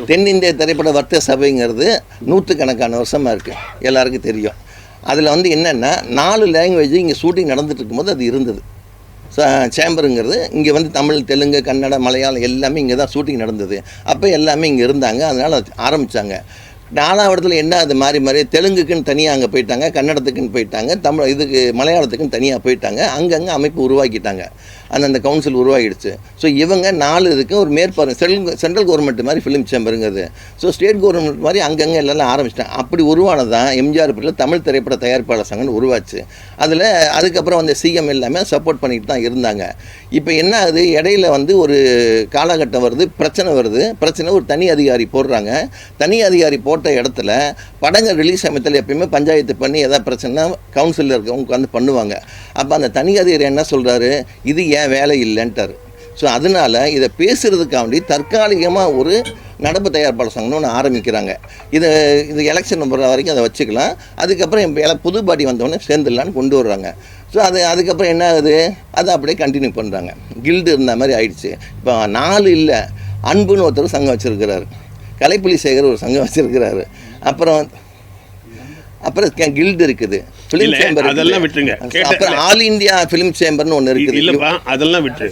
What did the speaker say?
தென்னிந்திய திரைப்பட வர்த்தக சபைங்கிறது நூற்றுக்கணக்கான வருஷமாக இருக்குது, எல்லாருக்கும் தெரியும். அதில் வந்து என்னென்னா 4 லாங்குவேஜ் இங்கே ஷூட்டிங் நடந்துட்டு இருக்கும்போது அது இருந்தது. சேம்பருங்கிறது இங்கே வந்து தமிழ், தெலுங்கு, கன்னட, மலையாளம் எல்லாமே இங்கே தான் ஷூட்டிங் நடந்தது. அப்போ எல்லாமே இங்கே இருந்தாங்க, அதனால் ஆரம்பித்தாங்க. 4ஆவது இடத்துல என்ன அது மாறி மாறி தெலுங்குக்குன்னு தனியாக அங்கே போயிட்டாங்க, கன்னடத்துக்குன்னு போயிட்டாங்க, இதுக்கு மலையாளத்துக்குன்னு தனியாக போயிட்டாங்க. அங்கங்கே அமைப்பு உருவாக்கிட்டாங்க, அந்தந்த கவுன்சில் உருவாகிடுச்சு. ஸோ இவங்க 4 இதுக்கு ஒரு மேற்பார்வை சென்ட்ரல் கவர்மெண்ட் மாதிரி ஃபிலிம் சேம்பருங்கிறது. ஸோ ஸ்டேட் கவர்மெண்ட் மாதிரி அங்கங்கே எல்லாம் ஆரம்பிச்சிட்டாங்க. அப்படி உருவானதான் எம்ஜிஆர் பீரியடில் தமிழ் திரைப்பட தயாரிப்பாளர் சங்கம்னு உருவாச்சு. அதில் அதுக்கப்புறம் வந்து சிஎம் எல்லாமே சப்போர்ட் பண்ணிட்டு தான் இருந்தாங்க. இப்போ என்ன ஆகுது, இடையில வந்து ஒரு காலகட்டம் வருது, பிரச்சனை ஒரு தனி அதிகாரி போடுறாங்க. தனி அதிகாரி போட்ட இடத்துல படங்கள் ரிலீஸ் சமயத்தில் எப்பயுமே பஞ்சாயத்து பண்ணி எதாவது பிரச்சனைனா கவுன்சிலில் இருக்கவங்க உட்காந்து பண்ணுவாங்க. அப்போ அந்த தனி அதிகாரி என்ன சொல்கிறாரு, இது ஏன் வேலை இல்லைன்ட்டார். ஸோ அதனால் இதை பேசுகிறதுக்காண்டி தற்காலிகமாக ஒரு நடப்பு தயாரிப்பாளர் சங்கம்னு ஒன்று ஆரம்பிக்கிறாங்க. இது எலெக்ஷன் வர வரைக்கும் அதை வச்சுக்கலாம். அதுக்கப்புறம் புது பாடி வந்தோடனே சேர்ந்துடலான்னு கொண்டு வர்றாங்க. ஸோ அதுக்கப்புறம் என்ன ஆகுது, அதை அப்படியே கண்டினியூ பண்ணுறாங்க. கில்டு இருந்த மாதிரி ஆயிடுச்சு. இப்போ 4 இல்லை, அன்புன்னு ஒருத்தர் சங்கம் வச்சுருக்கிறாரு, கலைப்புலி சேகர் ஒரு சங்கம் வச்சுருக்கிறாரு, அப்புறம் கில்டு இருக்குது, ஃபிலிம் சேம்பர், அதெல்லாம் விட்டுருங்க. அப்புறம் ஆல் இந்தியா ஃபிலிம் சேம்பர்னு ஒன்று இருக்குது. அதெல்லாம் விட்டுரு.